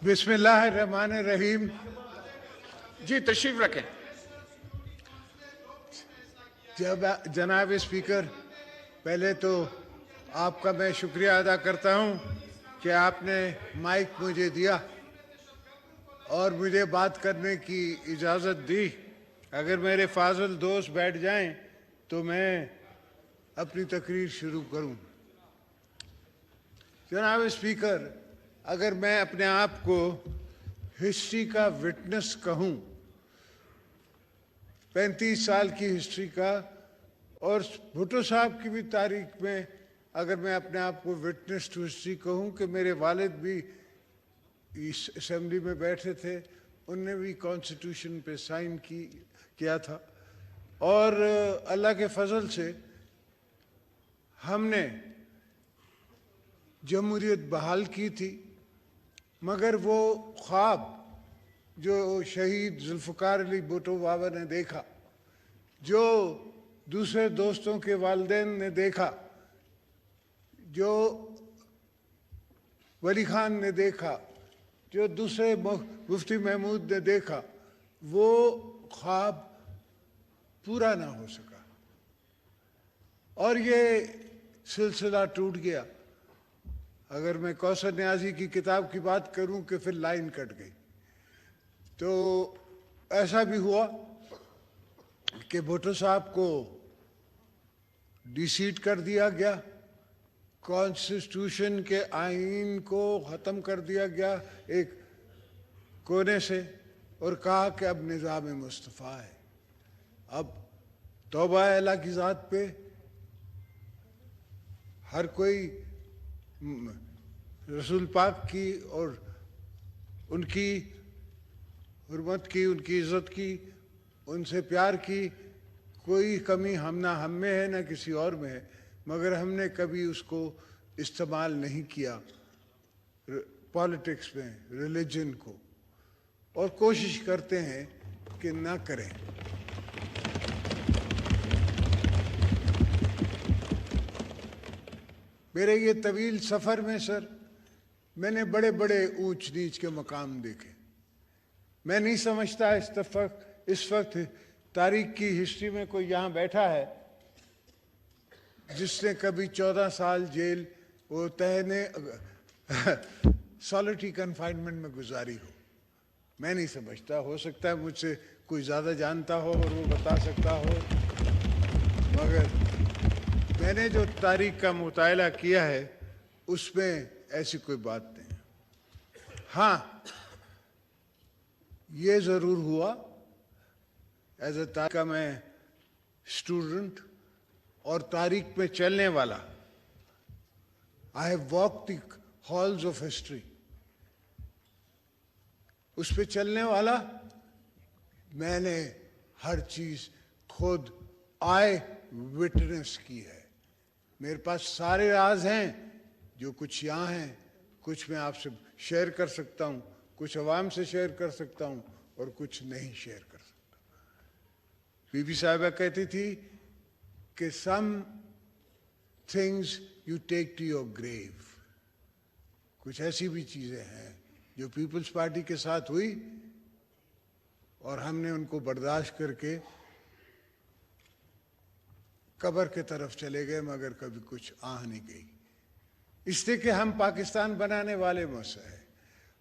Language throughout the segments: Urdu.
بسم اللہ الرحمن الرحیم. جی تشریف رکھیں. جناب اسپیکر، پہلے تو آپ کا میں شکریہ ادا کرتا ہوں کہ آپ نے مائک مجھے دیا اور مجھے بات کرنے کی اجازت دی. اگر میرے فاضل دوست بیٹھ جائیں تو میں اپنی تقریر شروع کروں. جناب اسپیکر، اگر میں اپنے آپ کو ہسٹری کا وٹنس کہوں، 35 سال کی ہسٹری کا، اور بھٹو صاحب کی بھی تاریخ میں اگر میں اپنے آپ کو وٹنس ٹو ہسٹری کہوں کہ میرے والد بھی اس اسمبلی میں بیٹھے تھے، ان نے بھی کانسٹیٹیوشن پہ سائن کیا تھا، اور اللہ کے فضل سے ہم نے جمہوریت بحال کی تھی. مگر وہ خواب جو شہید ذوالفقار علی بھٹو بابا نے دیکھا، جو دوسرے دوستوں کے والدین نے دیکھا، جو ولی خان نے دیکھا، جو دوسرے مفتی محمود نے دیکھا، وہ خواب پورا نہ ہو سکا اور یہ سلسلہ ٹوٹ گیا. اگر میں کوثر نیازی کی کتاب کی بات کروں کہ پھر لائن کٹ گئی، تو ایسا بھی ہوا کہ بھٹو صاحب کو ڈی سیٹ کر دیا گیا، کانسٹیٹیوشن کے آئین کو ختم کر دیا گیا ایک کونے سے، اور کہا کہ اب نظام مصطفیٰ ہے. اب توبہ ہے اللہ کی ذات پہ. ہر کوئی رسول پاک کی اور ان کی حرمت کی، ان کی عزت کی، ان سے پیار کی کوئی کمی نہ ہم میں ہے نہ کسی اور میں ہے، مگر ہم نے کبھی اس کو استعمال نہیں کیا پالیٹکس میں، ریلیجن کو، اور کوشش کرتے ہیں کہ نہ کریں. میرے یہ طویل سفر میں سر، میں نے بڑے بڑے اونچ نیچ کے مقام دیکھے. میں نہیں سمجھتا اس وقت تاریخ کی ہسٹری میں کوئی یہاں بیٹھا ہے جس نے کبھی 14 سال جیل وہ تہنے سالٹری کنفائنمنٹ میں گزاری ہو. میں نہیں سمجھتا. ہو سکتا ہے مجھ سے کوئی زیادہ جانتا ہو اور وہ بتا سکتا ہو، مگر میں نے جو تاریخ کا مطالعہ کیا ہے اس میں ایسی کوئی بات نہیں. ہاں، یہ ضرور ہوا ایز اے تاریخ کا میں اسٹوڈنٹ اور تاریخ میں چلنے والا، I have walk the halls of history, اس پہ چلنے والا میں نے ہر چیز خود آئے وٹنس کی ہے. میرے پاس سارے راز ہیں، جو کچھ یہاں ہیں کچھ میں آپ سے شیئر کر سکتا ہوں، کچھ عوام سے شیئر کر سکتا ہوں اور کچھ نہیں شیئر کر سکتا. بی بی صاحبہ کہتی تھی کہ some things you take to your grave. کچھ ایسی بھی چیزیں ہیں جو پیپلز پارٹی کے ساتھ ہوئی اور ہم نے ان کو برداشت کر کے قبر کے طرف چلے گئے، مگر کبھی کچھ آہ نہیں گئی. اس لیے کہ ہم پاکستان بنانے والے موثر ہیں.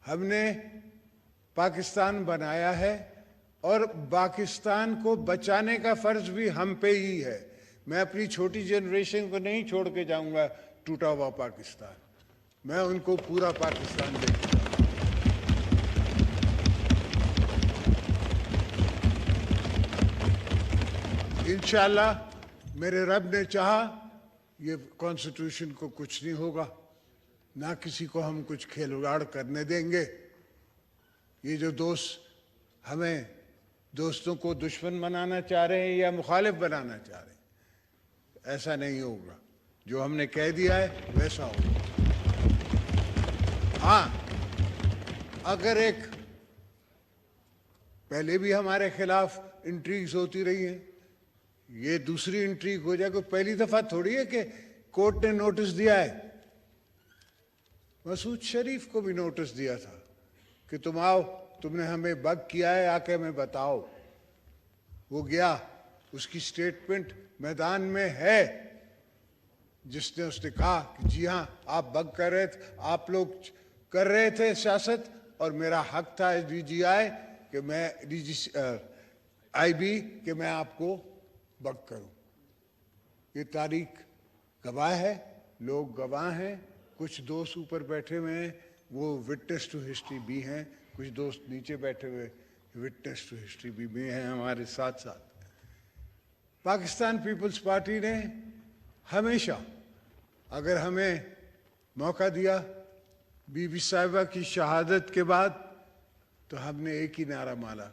ہم نے پاکستان بنایا ہے اور پاکستان کو بچانے کا فرض بھی ہم پہ ہی ہے. میں اپنی چھوٹی جنریشن کو نہیں چھوڑ کے جاؤں گا ٹوٹا ہوا پاکستان. میں ان کو پورا پاکستان دے گا. انشاءاللہ میرے رب نے چاہا یہ کانسٹیٹیوشن کو کچھ نہیں ہوگا، نہ کسی کو ہم کچھ کھلواڑ کرنے دیں گے. یہ جو دوست ہمیں دوستوں کو دشمن بنانا چاہ رہے ہیں یا مخالف بنانا چاہ رہے ہیں، ایسا نہیں ہوگا. جو ہم نے کہہ دیا ہے ویسا ہوگا. ہاں، اگر ایک پہلے بھی ہمارے خلاف انٹریگز ہوتی رہی ہیں، یہ دوسری انٹریگ ہو جائے. کوئی پہلی دفعہ تھوڑی ہے کہ کورٹ نے نوٹس دیا ہے. مسعود شریف کو بھی نوٹس دیا تھا کہ تم آؤ, تم نے ہمیں بگ کیا ہے, آ کے ہمیں بتاؤ. وہ گیا, اس کی سٹیٹمنٹ میدان میں ہے, جس نے اس نے کہا کہ جی ہاں آپ بگ کر رہے تھے, آپ لوگ کر رہے تھے سیاست, اور میرا حق تھا ڈی جی آئی کہ میں آئی بی کہ میں آپ کو بگ کروں. یہ تاریخ گواہ ہے, لوگ گواہ ہیں, کچھ دوست اوپر بیٹھے ہوئے ہیں وہ وٹنس ٹو ہسٹری بھی ہیں, کچھ دوست نیچے بیٹھے ہوئے وٹنس ٹو ہسٹری بھی ہیں ہمارے ساتھ ساتھ. پاکستان پیپلز پارٹی نے ہمیشہ اگر ہمیں موقع دیا, بی بی صاحبہ کی شہادت کے بعد, تو ہم نے ایک ہی نعرہ مارا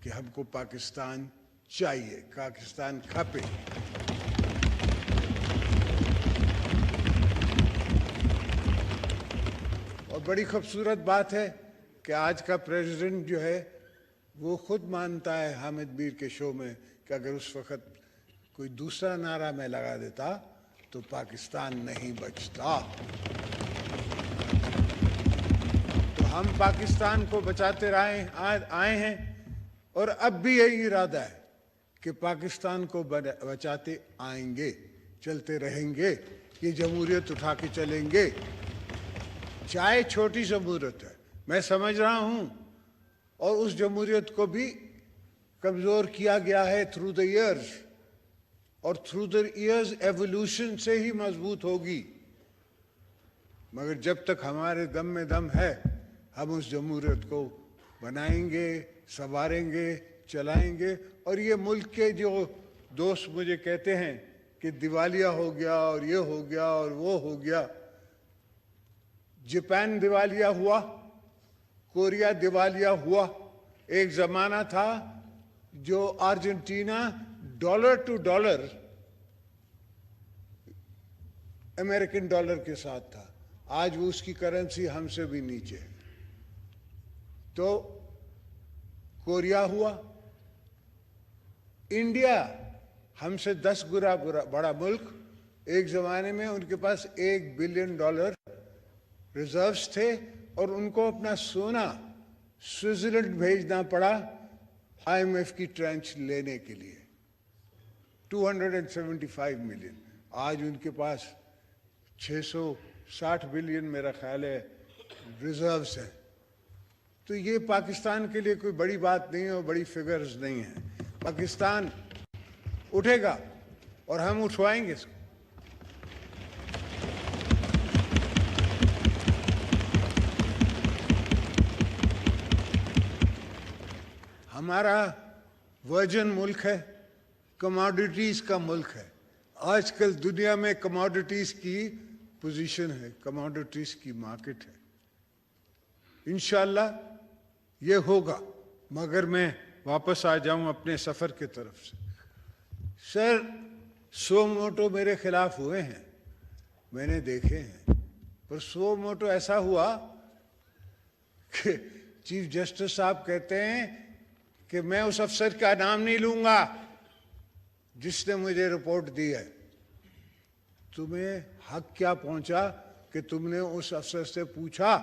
کہ ہم کو پاکستان چاہیے, پاکستان کھپے. اور بڑی خوبصورت بات ہے کہ آج کا پریزیڈنٹ جو ہے وہ خود مانتا ہے حامد میر کے شو میں کہ اگر اس وقت کوئی دوسرا نعرہ میں لگا دیتا تو پاکستان نہیں بچتا. تو ہم پاکستان کو بچاتے آئے ہیں, اور اب بھی یہی ارادہ ہے کہ پاکستان کو بچاتے آئیں گے, چلتے رہیں گے, یہ جمہوریت اٹھا کے چلیں گے. چاہے چھوٹی جمہوریت ہے, میں سمجھ رہا ہوں, اور اس جمہوریت کو بھی کمزور کیا گیا ہے تھرو دا ایئرز, اور تھرو دا ایئرز ایولیوشن سے ہی مضبوط ہوگی. مگر جب تک ہمارے دم میں دم ہے ہم اس جمہوریت کو بنائیں گے, سنواریں گے, چلائیں گے. اور یہ ملک کے جو دوست مجھے کہتے ہیں کہ دیوالیہ ہو گیا اور یہ ہو گیا اور وہ ہو گیا, جاپان دیوالیہ ہوا, کوریا دیوالیہ ہوا. ایک زمانہ تھا جو Argentina dollar to dollar American dollar کے ساتھ تھا, آج وہ اس کی کرنسی ہم سے بھی نیچے ہے. تو کوریا ہوا. انڈیا ہم سے 10 گنا بڑا ملک, ایک زمانے میں ان کے پاس $1 بلین ریزروز تھے, اور ان کو اپنا سونا سوئٹزرلینڈ بھیجنا پڑا آئی ایم ایف کی ٹرانچ لینے کے لیے, 275 ملین. آج ان کے پاس 660 بلین میرا خیال ہے ریزروز ہیں. تو یہ پاکستان کے لیے کوئی بڑی بات نہیں ہے اور بڑی فگرز نہیں ہیں. پاکستان اٹھے گا اور ہم اٹھوائیں گے اس کو. ہمارا ورجن ملک ہے, کموڈیٹیز کا ملک ہے. آج کل دنیا میں کموڈیٹیز کی پوزیشن ہے, کموڈیٹیز کی مارکیٹ ہے. انشاءاللہ یہ ہوگا. مگر میں واپس آ جاؤں اپنے سفر کی طرف سے. سر, 100 موٹو میرے خلاف ہوئے ہیں, میں نے دیکھے ہیں, پر 100 موٹو ایسا ہوا کہ چیف جسٹس صاحب کہتے ہیں کہ میں اس افسر کا نام نہیں لوں گا جس نے مجھے رپورٹ دی ہے. تمہیں حق کیا پہنچا کہ تم نے اس افسر سے پوچھا؟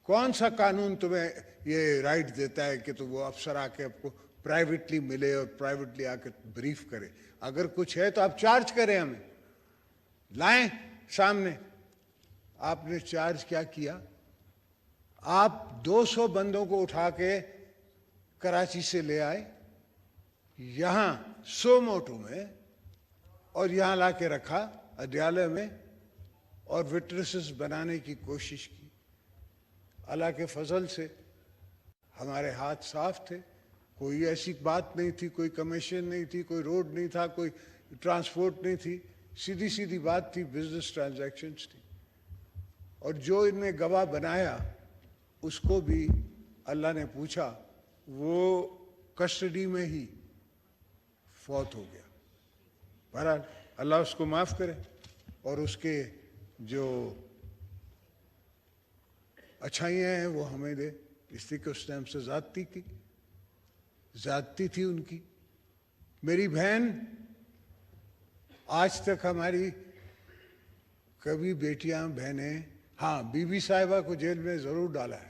کون سا قانون تمہیں یہ رائٹ دیتا ہے کہ تم وہ افسر آ کے آپ کو پرائیویٹلی ملے اور پرائیویٹلی آ کے بریف کرے؟ اگر کچھ ہے تو آپ چارج کریں, ہمیں لائیں سامنے. آپ نے چارج کیا کیا؟ آپ 200 بندوں کو اٹھا کے کراچی سے لے آئے یہاں 100 موٹو میں, اور یہاں لا کے رکھا اڈیالہ میں, اور وٹنسز بنانے کی کوشش کی. اللہ کے فضل سے ہمارے ہاتھ صاف تھے, کوئی ایسی بات نہیں تھی, کوئی کمیشن نہیں تھی, کوئی روڈ نہیں تھا, کوئی ٹرانسپورٹ نہیں تھی, سیدھی سیدھی بات تھی, بزنس ٹرانزیکشنز تھی. اور جو ان نے گواہ بنایا اس کو بھی اللہ نے پوچھا, وہ کسٹڈی میں ہی فوت ہو گیا. بہرحال اللہ اس کو معاف کرے اور اس کے جو اچھائیاں ہیں وہ ہمیں دے. اس لیے کہ اس نے ہم سے زیادتی کی, زیادتی تھی ان کی. میری بہن آج تک ہماری کبھی بیٹیاں بہنیں, ہاں بی بی صاحبہ کو جیل میں ضرور ڈالا ہے,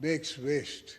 makes waste.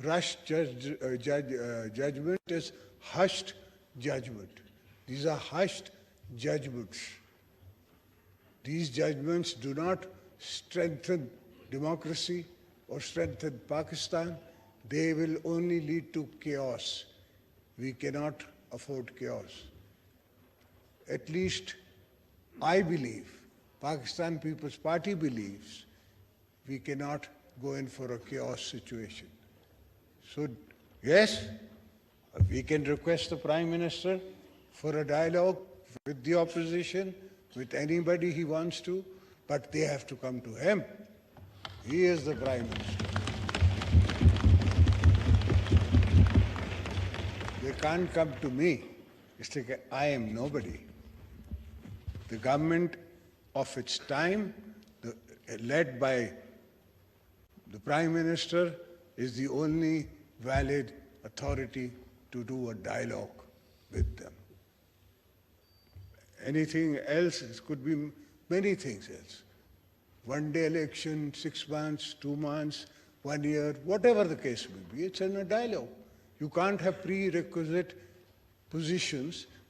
rush judgment is hushed judgment. These are hushed judgments. These judgments do not strengthen democracy or strengthen Pakistan. They will only lead to chaos. We cannot afford chaos. At least I believe, Pakistan People's Party believes, we cannot go in for a chaos situation. So, yes, we can request the Prime Minister for a dialogue with the opposition, with anybody he wants to, but they have to come to him. He is the Prime Minister. They can't come to me. It's like I am nobody. The government of its time, led by the Prime Minister, is the only valid authority to do a dialogue with them. Anything else, it could be many things else. One day election, 6 months, 2 months, 1 year, whatever the case may be, it's in a dialogue. You can't have prerequisite positions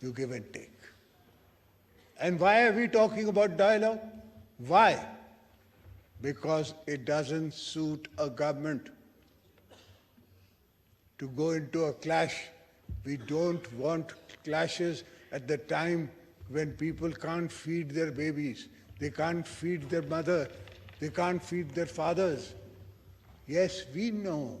You give and take. And why are we talking about dialogue? Why? Because it doesn't suit a government to go into a clash. We don't want clashes at the time when people can't feed their babies, they can't feed their mother, they can't feed their fathers. Yes, we know.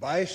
22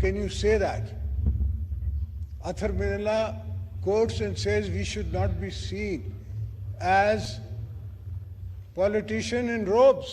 Can you say that? Athar Minella quotes and says we should not be seen as politician in robes.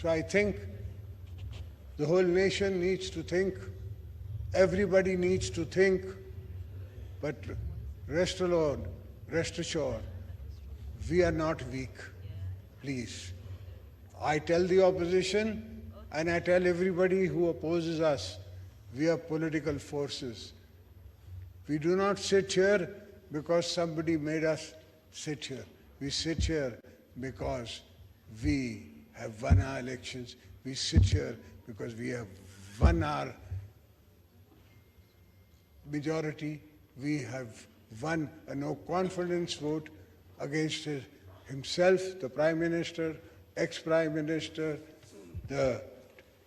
So I think the whole nation needs to think, everybody needs to think, but rest alone, rest assured, we are not weak. Please. I tell the opposition and I tell everybody who opposes us, we are political forces. We do not sit here because somebody made us sit here. We sit here because we have won our elections. We sit here because we have won our majority. We have won a no confidence vote against himself, the Prime Minister, ex-Prime Minister, the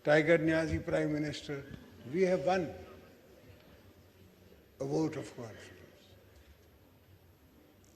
Tiger Niazi Prime Minister. We have won a vote of confidence.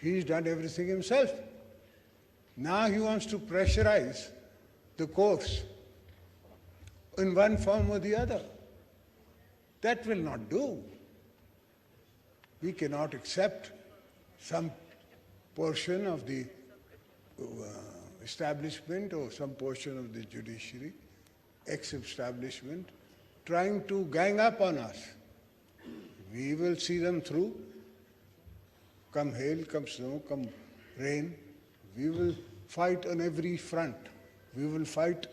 He's done everything himself. Now he wants to pressurize the courts in one form or the other. That will not do. We cannot accept some portion of the establishment or some portion of the judiciary, ex-establishment, trying to gang up on us. We will see them through. Come hail, come snow, come rain. We will fight on every front. We will fight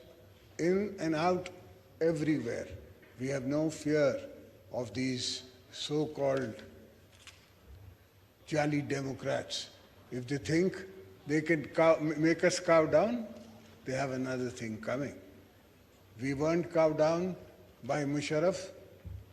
in and out everywhere. We have no fear of these so-called jolly Democrats. If they think they can make us cow down, they have another thing coming. We weren't cowed down by Musharraf,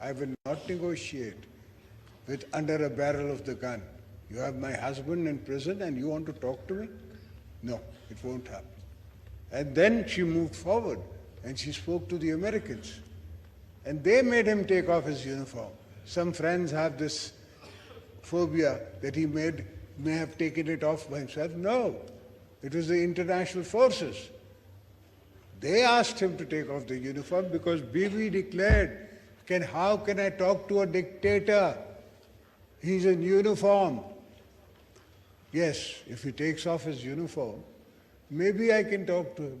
I will not negotiate with under a barrel of the gun. You have my husband in prison and you want to talk to me? No, it won't happen. And then she moved forward and she spoke to the Americans. And they made him take off his uniform. Some friends have this phobia that he may have taken it off by himself. No, it was the international forces. They asked him to take off the uniform because Bibi declared, how can I talk to a dictator? He's in uniform. Yes, if he takes off his uniform, maybe I can talk to him.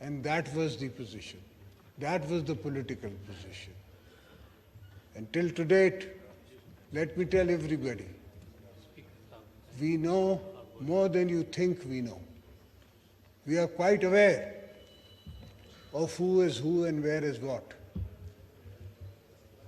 And that was the position. That was the political position. And till to date, let me tell everybody, we know more than you think we know. We are quite aware of who is who and where is what.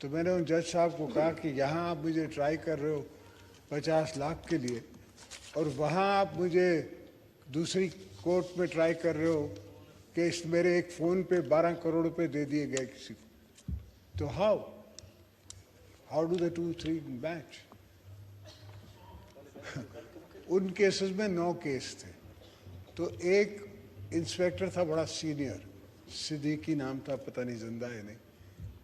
تو میں نے ان جج صاحب کو کہا کہ یہاں آپ مجھے ٹرائی کر رہے ہو 50 لاکھ کے لیے اور وہاں آپ مجھے دوسری کورٹ میں ٹرائی کر رہے ہو کہ اس میرے ایک فون پہ 12 کروڑ روپے دے دیے گئے کسی کو. تو how do the 2-3 match? In cases میں 9 کیس تھے. تو ایک انسپیکٹر تھا بڑا سینئر, صدیقی نام تھا, پتہ نہیں زندہ ہے نہیں,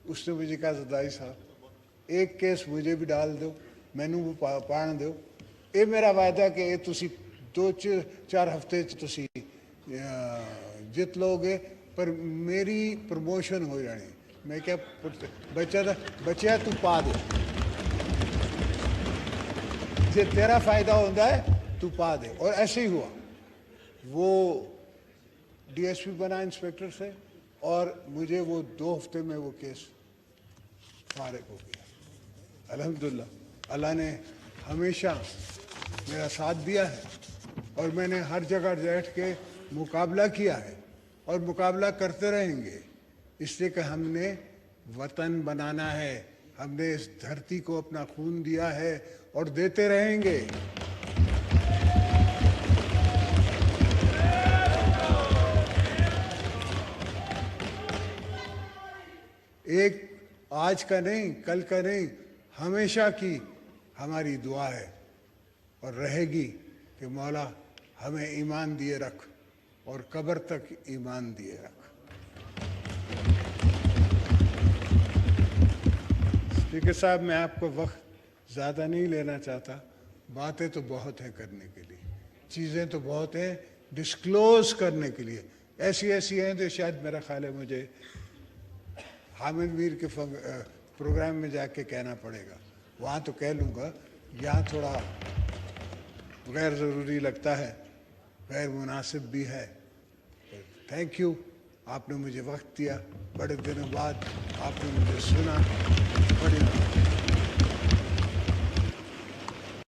اس نے مجھے کہا زدائی صاحب ایک کیس مجھے بھی ڈال دو, مینوں بھی پان دو, یہ میرا وعدہ کہ یہ تسی 2-4 ہفتے تسی جت لو گے پر میری پروموشن ہو جانی. میں کیا بچہ تو پا دے, جی تیرا فائدہ ہوتا ہے تو پا دے. اور ایسے ہی ہوا, وہ ڈی ایس پی بنا انسپیکٹر سے اور مجھے وہ 2 ہفتے میں وہ کیس فارغ ہو گیا. الحمدللہ اللہ نے ہمیشہ میرا ساتھ دیا ہے اور میں نے ہر جگہ بیٹھ کے مقابلہ کیا ہے اور مقابلہ کرتے رہیں گے, اس لیے کہ ہم نے وطن بنانا ہے, ہم نے اس دھرتی کو اپنا خون دیا ہے اور دیتے رہیں گے. ایک آج کا نہیں, کل کا نہیں, ہمیشہ کی ہماری دعا ہے اور رہے گی کہ مولا ہمیں ایمان دیے رکھ اور قبر تک ایمان دیے رکھ. اسپیکر صاحب میں آپ کو وقت زیادہ نہیں لینا چاہتا, باتیں تو بہت ہیں کرنے کے لیے, چیزیں تو بہت ہیں ڈسکلوز کرنے کے لیے, ایسی ہیں تو شاید میرا خیال ہے مجھے حامد میر کے پروگرام میں جا کے کہنا پڑے گا, وہاں تو کہہ لوں گا, یہاں تھوڑا غیر ضروری لگتا ہے, غیر مناسب بھی ہے. تھینک یو, آپ نے مجھے وقت دیا, بڑے دنوں بعد آپ نے مجھے سنا, بڑی